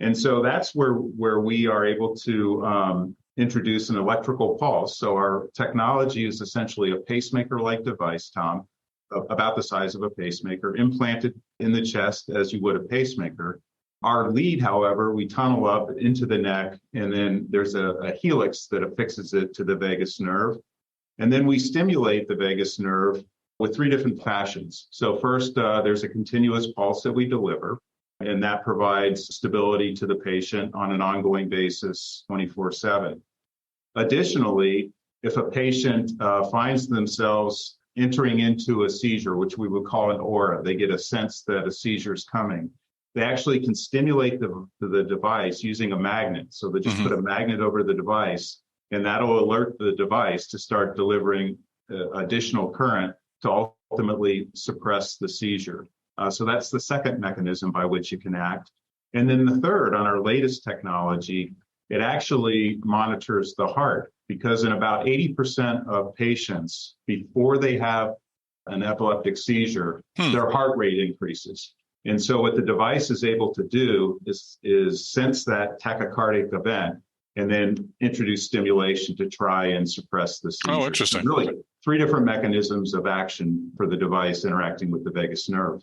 And so that's where we are able to introduce an electrical pulse. So our technology is essentially a pacemaker-like device, Tom, about the size of a pacemaker, implanted in the chest as you would a pacemaker. Our lead, however, we tunnel up into the neck, and then there's a helix that affixes it to the vagus nerve. And then we stimulate the vagus nerve with three different fashions. So first, there's a continuous pulse that we deliver, and that provides stability to the patient on an ongoing basis, 24/7. Additionally, if a patient finds themselves entering into a seizure, which we would call an aura, they get a sense that a seizure is coming, they actually can stimulate the device using a magnet. So they just put a magnet over the device, and that'll alert the device to start delivering additional current to ultimately suppress the seizure. So that's the second mechanism by which you can act. And then the third, on our latest technology, it actually monitors the heart, because in about 80% of patients, before they have an epileptic seizure, their heart rate increases. And so what the device is able to do is sense that tachycardic event and then introduce stimulation to try and suppress the seizure. Oh, interesting. So really, three different mechanisms of action for the device interacting with the vagus nerve.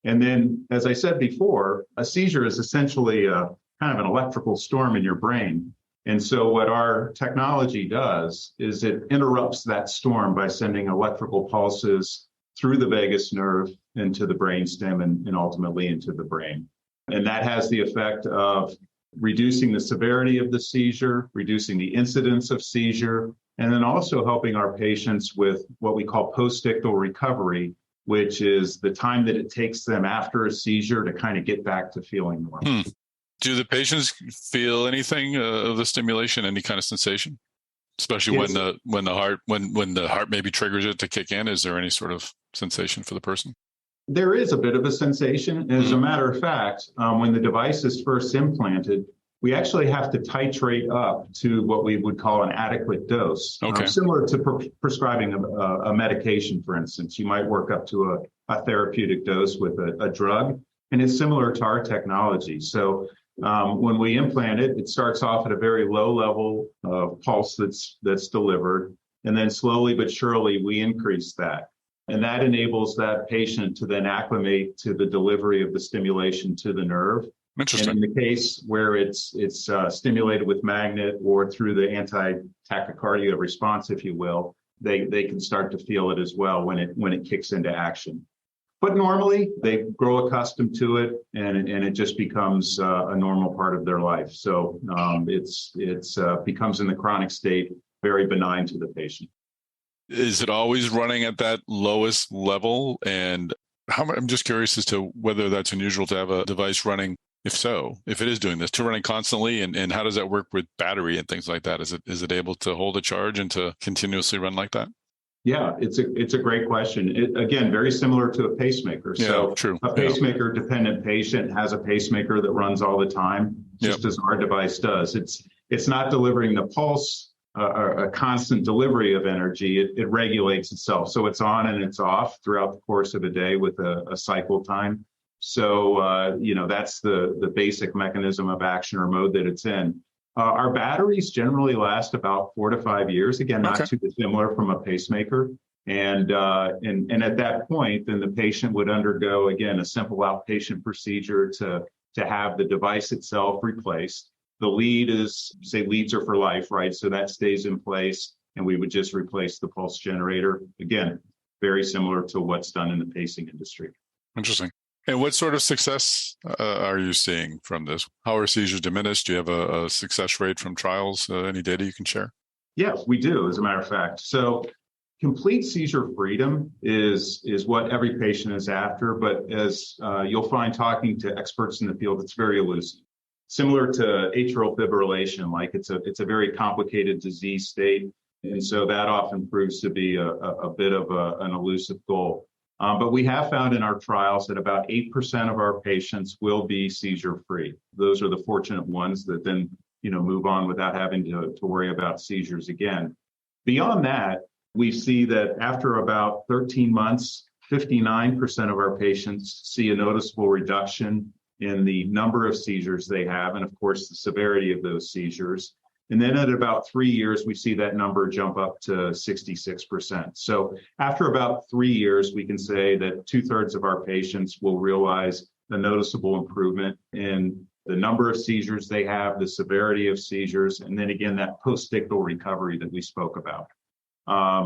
And then, as I said before, a seizure is essentially a kind of an electrical storm in your brain. And so what our technology does is it interrupts that storm by sending electrical pulses through the vagus nerve into the brainstem and ultimately into the brain. And that has the effect of reducing the severity of the seizure, reducing the incidence of seizure, and then also helping our patients with what we call post-ictal recovery, which is the time that it takes them after a seizure to kind of get back to feeling normal. Do the patients feel anything of the stimulation, any kind of sensation? Especially Yes. when the heart maybe triggers it to kick in, is there any sort of sensation for the person? There is a bit of a sensation. As a matter of fact, when the device is first implanted, we actually have to titrate up to what we would call an adequate dose. Okay. Similar to prescribing a medication, for instance. You might work up to a therapeutic dose with a drug, and it's similar to our technology. So when we implant it, it starts off at a very low level of pulse that's delivered, and then slowly but surely we increase that. And that enables that patient to then acclimate to the delivery of the stimulation to the nerve. Interesting. And in the case where it's stimulated with magnet or through the anti-tachycardia response, if you will, they can start to feel it as well when it kicks into action. But normally they grow accustomed to it, and it just becomes a normal part of their life. So it's becomes in the chronic state very benign to the patient. Is it always running at that lowest level? And I'm just curious as to whether that's unusual to have a device running. If so, if it is doing this, to running constantly, and how does that work with battery and things like that? Is it able to hold a charge and to continuously run like that? Yeah, it's a great question. Again, very similar to a pacemaker. Yeah, So true. A pacemaker dependent patient has a pacemaker that runs all the time, just as our device does. It's not delivering the pulse, a constant delivery of energy. It regulates itself. So it's on and it's off throughout the course of a day with a cycle time. So, that's the basic mechanism of action or mode that it's in. Our batteries generally last about 4 to 5 years. Again, not too dissimilar from a pacemaker. And at that point, then the patient would undergo, again, a simple outpatient procedure to have the device itself replaced. The lead leads are for life, right? So that stays in place, and we would just replace the pulse generator. Again, very similar to what's done in the pacing industry. Interesting. And what sort of success are you seeing from this? How are seizures diminished? Do you have a success rate from trials? Any data you can share? Yes, we do, as a matter of fact. So complete seizure freedom is what every patient is after, but as you'll find talking to experts in the field, it's very elusive. Similar to atrial fibrillation, like it's a very complicated disease state, and so that often proves to be a bit of an elusive goal. But we have found in our trials that about 8% of our patients will be seizure-free. Those are the fortunate ones that then, move on without having to worry about seizures again. Beyond that, we see that after about 13 months, 59% of our patients see a noticeable reduction in the number of seizures they have, and of course, the severity of those seizures. And then at about 3 years, we see that number jump up to 66%. So after about 3 years, we can say that 2/3 of our patients will realize a noticeable improvement in the number of seizures they have, the severity of seizures, and then again, that post-ictal recovery that we spoke about.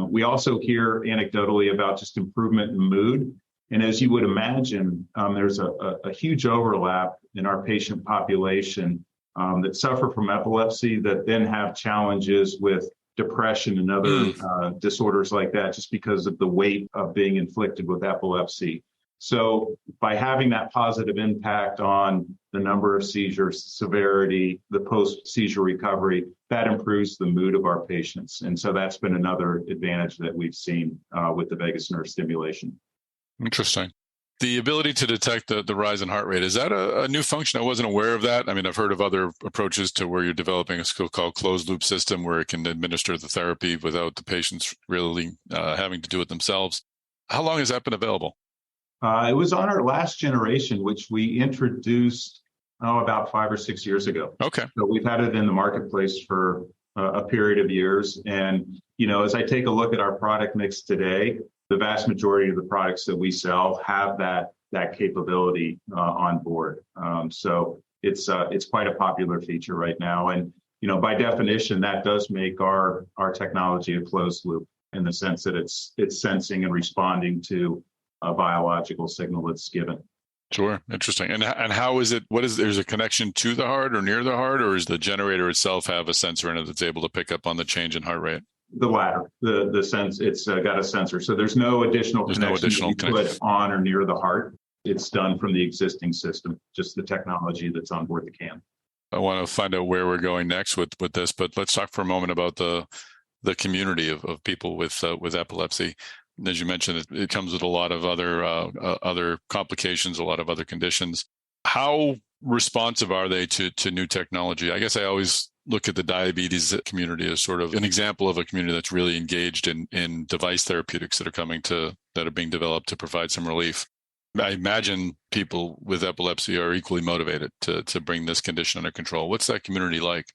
We also hear anecdotally about just improvement in mood. And as you would imagine, there's a huge overlap in our patient population that suffer from epilepsy that then have challenges with depression and other disorders like that, just because of the weight of being inflicted with epilepsy. So by having that positive impact on the number of seizures, severity, the post-seizure recovery, that improves the mood of our patients. And so that's been another advantage that we've seen with the vagus nerve stimulation. Interesting. The ability to detect the rise in heart rate, is that a new function? I wasn't aware of that. I mean, I've heard of other approaches to where you're developing a so-called closed loop system where it can administer the therapy without the patients really having to do it themselves. How long has that been available? It was on our last generation, which we introduced about 5 or 6 years ago. Okay. So we've had it in the marketplace for a period of years. And, as I take a look at our product mix today, the vast majority of the products that we sell have that capability on board. So it's quite a popular feature right now. And, by definition, that does make our technology a closed loop in the sense that it's sensing and responding to a biological signal that's given. Sure. Interesting. And how is it, there's a connection to the heart or near the heart, or does the generator itself have a sensor in it that's able to pick up on the change in heart rate? The latter, the sense, it's got a sensor. So there's no additional connection put on or near the heart. it's done from the existing system, just the technology that's on board the can. I want to find out where we're going next with this, but let's talk for a moment about the community of people with epilepsy. As you mentioned, it comes with a lot of other complications, a lot of other conditions. How responsive are they to new technology? I guess I always look at the diabetes community as sort of an example of a community that's really engaged in device therapeutics that are being developed to provide some relief. I imagine people with epilepsy are equally motivated to bring this condition under control. What's that community like?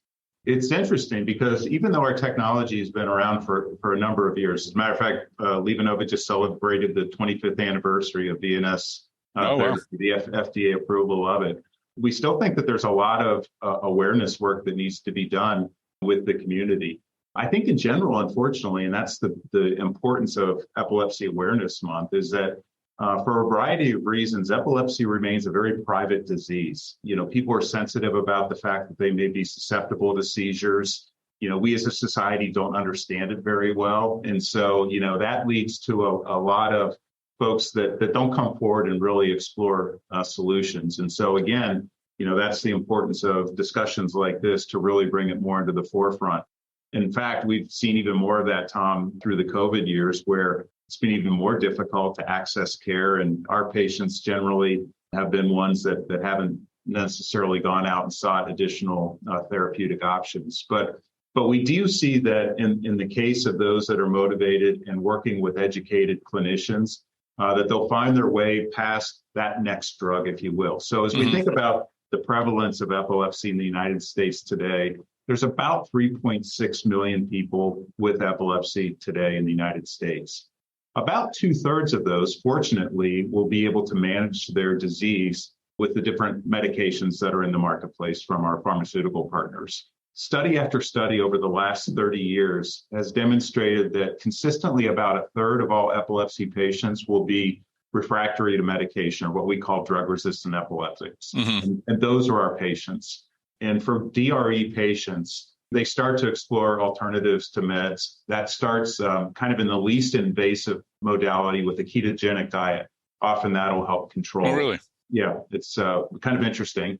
It's interesting because even though our technology has been around for a number of years, as a matter of fact, LivaNova just celebrated the 25th anniversary of VNS, wow. the FDA approval of it. We still think that there's a lot of awareness work that needs to be done with the community. I think in general, unfortunately, and that's the importance of Epilepsy Awareness Month, is that for a variety of reasons, epilepsy remains a very private disease. People are sensitive about the fact that they may be susceptible to seizures. We as a society don't understand it very well. And so, that leads to a lot of folks that don't come forward and really explore solutions. And so, again, that's the importance of discussions like this to really bring it more into the forefront. In fact, we've seen even more of that, Tom, through the COVID years, where it's been even more difficult to access care. And our patients generally have been ones that haven't necessarily gone out and sought additional therapeutic options. But we do see that in the case of those that are motivated and working with educated clinicians, that they'll find their way past that next drug, if you will. So as we think about the prevalence of epilepsy in the United States today, there's about 3.6 million people with epilepsy today in the United States. About 2/3 of those, fortunately, will be able to manage their disease with the different medications that are in the marketplace from our pharmaceutical partners. Study after study over the last 30 years has demonstrated that consistently about 1/3 of all epilepsy patients will be refractory to medication, or what we call drug-resistant epileptics. And those are our patients. And for DRE patients, they start to explore alternatives to meds. That starts kind of in the least invasive modality with a ketogenic diet. Often that'll help control. Oh, really? Yeah, it's kind of interesting.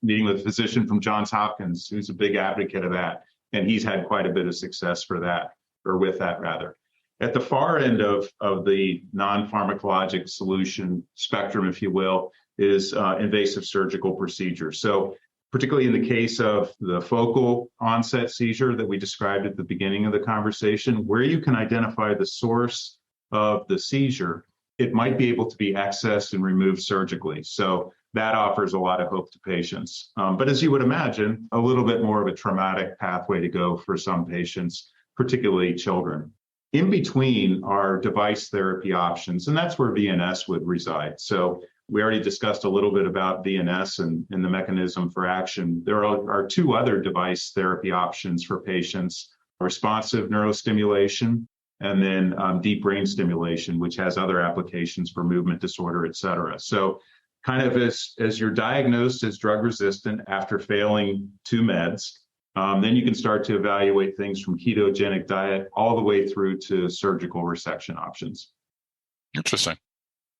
Meeting with a physician from Johns Hopkins, who's a big advocate of that, and he's had quite a bit of success with that. At the far end of the non-pharmacologic solution spectrum, if you will, is invasive surgical procedures. So particularly in the case of the focal onset seizure that we described at the beginning of the conversation, where you can identify the source of the seizure, it might be able to be accessed and removed surgically. So that offers a lot of hope to patients. But as you would imagine, a little bit more of a traumatic pathway to go for some patients, particularly children. In between are device therapy options, and that's where VNS would reside. So we already discussed a little bit about VNS and the mechanism for action. There are two other device therapy options for patients: responsive neurostimulation and then deep brain stimulation, which has other applications for movement disorder, et cetera. So kind of as you're diagnosed as drug resistant after failing 2 meds, then you can start to evaluate things from ketogenic diet all the way through to surgical resection options. Interesting.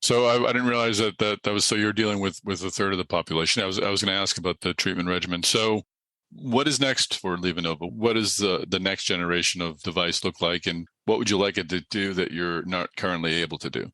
So I didn't realize that was, so you're dealing with 1/3 of the population. I was going to ask about the treatment regimen. So what is next for LivaNova? What does the next generation of device look like, and what would you like it to do that you're not currently able to do?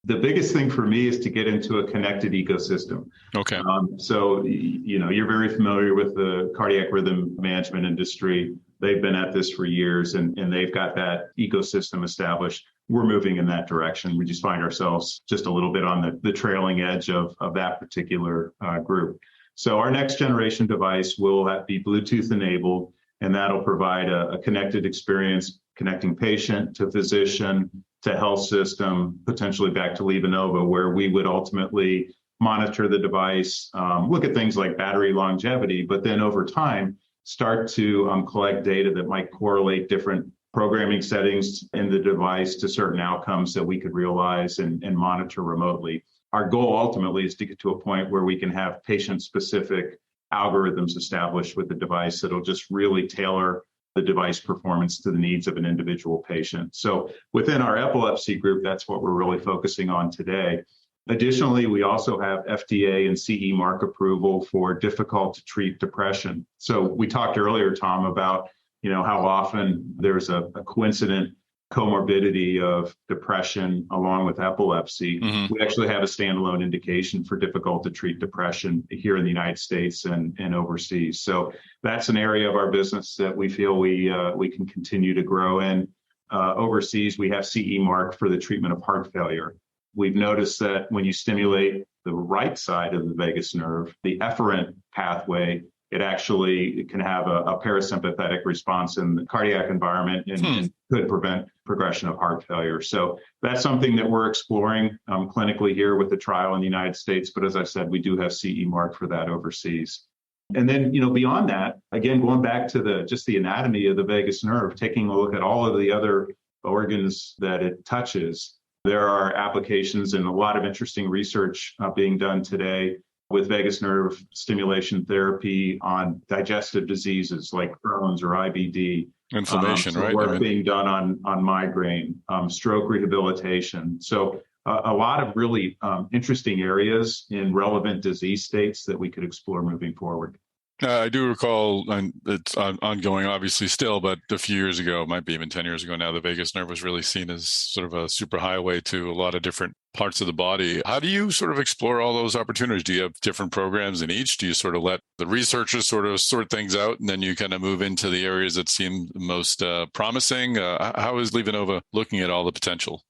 The biggest thing for me is to get into a connected ecosystem. Okay. So, you're very familiar with the cardiac rhythm management industry. They've been at this for years, and they've got that ecosystem established. We're moving in that direction. We just find ourselves just a little bit on the trailing edge of that particular group. So our next generation device will be Bluetooth enabled, and that'll provide a connected experience, connecting patient to physician to health system, potentially back to LivaNova, where we would ultimately monitor the device, look at things like battery longevity, but then over time, start to collect data that might correlate different programming settings in the device to certain outcomes that we could realize and monitor remotely. Our goal ultimately is to get to a point where we can have patient-specific algorithms established with the device that'll just really tailor the device performance to the needs of an individual patient. So within our epilepsy group, that's what we're really focusing on today. Additionally, we also have FDA and CE mark approval for difficult to treat depression. So we talked earlier, Tom, about how often there's a coincident comorbidity of depression along with epilepsy. We actually have a standalone indication for difficult to treat depression here in the United States and overseas. So that's an area of our business that we feel we can continue to grow in. Overseas, we have CE mark for the treatment of heart failure. We've noticed that when you stimulate the right side of the vagus nerve, the efferent pathway, it actually can have a parasympathetic response in the cardiac environment and could prevent progression of heart failure. So that's something that we're exploring clinically here with the trial in the United States. But as I said, we do have CE mark for that overseas. And then, beyond that, again, going back to just the anatomy of the vagus nerve, taking a look at all of the other organs that it touches, there are applications and a lot of interesting research being done today with vagus nerve stimulation therapy on digestive diseases like Crohn's or IBD. Inflammation, right? Work being done on migraine, stroke rehabilitation. So a lot of really interesting areas in relevant disease states that we could explore moving forward. I do recall, and it's ongoing obviously still, but a few years ago, might be even 10 years ago now, the vagus nerve was really seen as sort of a superhighway to a lot of different parts of the body. How do you sort of explore all those opportunities? Do you have different programs in each? Do you sort of let the researchers sort of sort things out and then you kind of move into the areas that seem most promising? How is LivaNova looking at all the potential?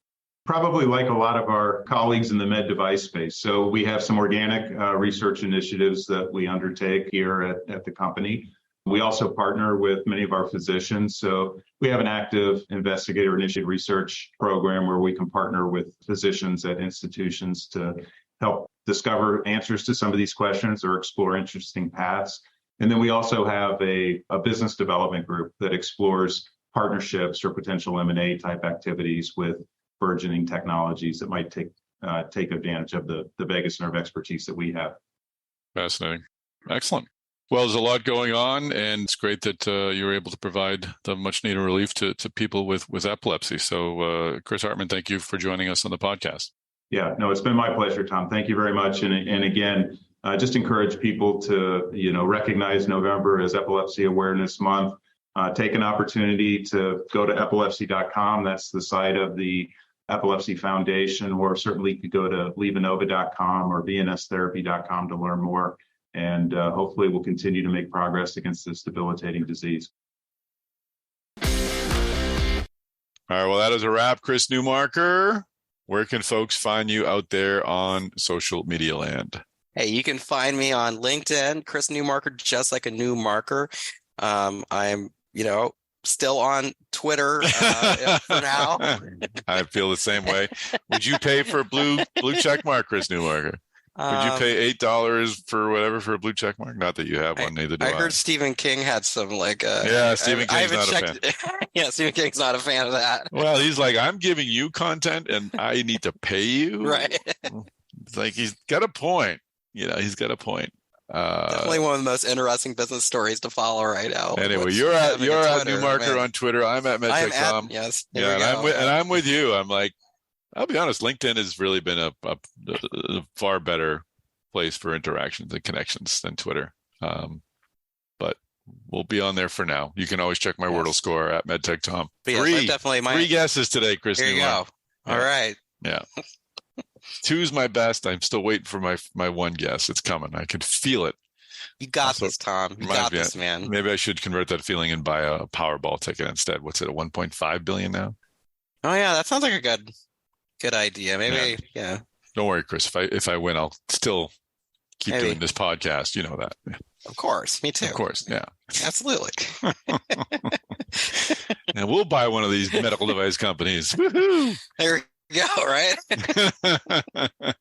Probably like a lot of our colleagues in the med device space. So we have some organic research initiatives that we undertake here at the company. We also partner with many of our physicians. So we have an active investigator-initiated research program where we can partner with physicians at institutions to help discover answers to some of these questions or explore interesting paths. And then we also have a business development group that explores partnerships or potential M&A type activities with burgeoning technologies that might take advantage of the vagus nerve expertise that we have. Fascinating. Excellent. Well, there's a lot going on, and it's great that you were able to provide the much needed relief to people with epilepsy. So, Chris Hartman, thank you for joining us on the podcast. Yeah, no, it's been my pleasure, Tom. Thank you very much. And again, just encourage people to, recognize November as Epilepsy Awareness Month. Take an opportunity to go to epilepsy.com. That's the site of the Epilepsy Foundation, or certainly you could go to LivaNova.com or VNStherapy.com to learn more. And hopefully we'll continue to make progress against this debilitating disease. All right, well, that is a wrap. Chris Newmarker, where can folks find you out there on social media land? Hey, you can find me on LinkedIn, Chris Newmarker, just like a new marker. I'm, still on Twitter for now. I feel the same way. Would you pay for a blue check mark, Chris Newmarker? Would you pay $8 for whatever for a blue check mark? Not that you have one, neither do I. I heard Stephen King had some Stephen King's not a fan. Yeah, Stephen King's not a fan of that. Well, he's like, I'm giving you content and I need to pay you. Right. It's like he's got a point. He's got a point. Definitely one of the most interesting business stories to follow right now. Anyway, you're at Newmarker on Twitter. I'm at Medtech Tom. Yes. Yeah, I'm with you. I'm like, I'll be honest, LinkedIn has really been a far better place for interactions and connections than Twitter. But we'll be on there for now. You can always check my Wordle score at Medtech Tom. Three guesses today, Chris. Here you go. Yeah. All right. Yeah. 2's my best. I'm still waiting for my one guess. It's coming. I can feel it. You got this, Tom. You got this, man. Maybe I should convert that feeling and buy a Powerball ticket instead. What's it, at 1.5 billion now? Oh yeah, that sounds like a good idea. Maybe, yeah. Don't worry, Chris. If I win, I'll still keep doing this podcast. You know that. Of course. Me too. Of course. Yeah. Absolutely. And we'll buy one of these medical device companies. Woohoo! There we go, right?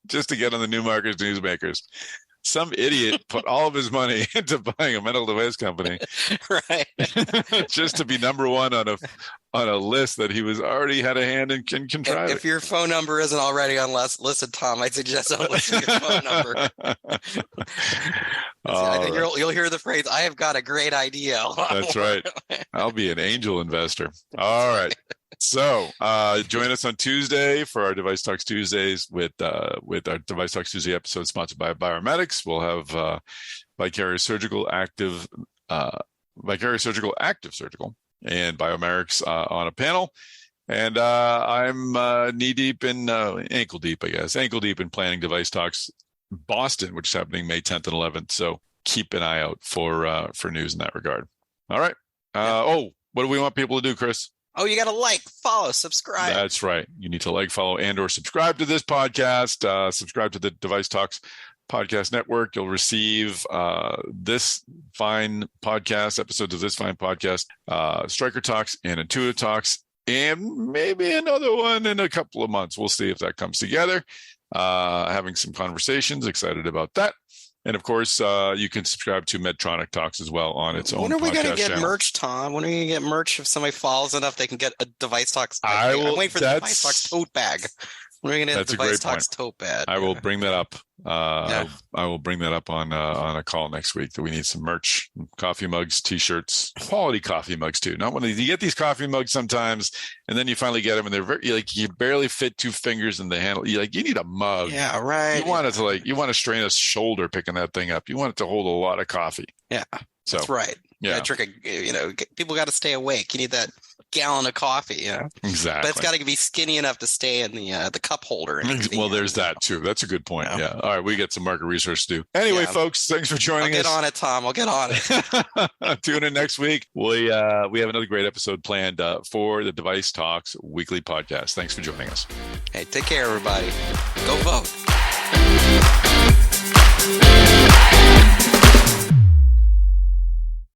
Just to get on the Newmarker's Newsmakers. Some idiot put all of his money into buying a medical device company, right? Just to be number one on a list that he was already had a hand in contriving. If your phone number isn't already on list, Tom, I suggest don't listen to your phone number. I think you'll hear the phrase, "I have got a great idea." That's right. I'll be an angel investor. All right. So join us on Tuesday for our Device Talks Tuesdays with our Device Talks Tuesday episode sponsored by Biomedics. We'll have Vicarious Surgical Active Surgical, and Biomedics on a panel. And I'm ankle deep in planning Device Talks Boston, which is happening May 10th and 11th. So keep an eye out for news in that regard. All right. What do we want people to do, Chris? Oh, you got to like, follow, subscribe. That's right. You need to like, follow, and or subscribe to this podcast. Subscribe to the Device Talks Podcast Network. You'll receive this fine podcast, episodes of this fine podcast, Stryker Talks and Intuitive Talks, and maybe another one in a couple of months. We'll see if that comes together. Having some conversations. Excited about that. And of course, you can subscribe to Medtronic Talks as well on its own. When are we going to get channel. merch, Tom? When are we going to get merch if somebody follows enough they can get a Device Talks? I'm waiting for the Device Talks tote bag. When are we going to get a Device Talks tote bag? I will bring that up. I will bring that up on a call next week. That we need some merch, coffee mugs, T-shirts, quality coffee mugs too. Not one of these. You get these coffee mugs sometimes, and then you finally get them, and they're you barely fit 2 fingers in the handle. You need a mug. Yeah, right. You want it to you want to strain a shoulder picking that thing up. You want it to hold a lot of coffee. Yeah, so that's right. Yeah, people got to stay awake. You need that gallon of coffee. Exactly. But it's got to be skinny enough to stay in the cup holder. Well, there's that too. That's a good point. Yeah. All right, we get some market research to do. Anyway, folks, thanks for joining us. I'll get on it, Tom. I'll get on it. Tune in next week. We have another great episode planned for the Device Talks weekly podcast. Thanks for joining us. Hey, take care, everybody. Go vote.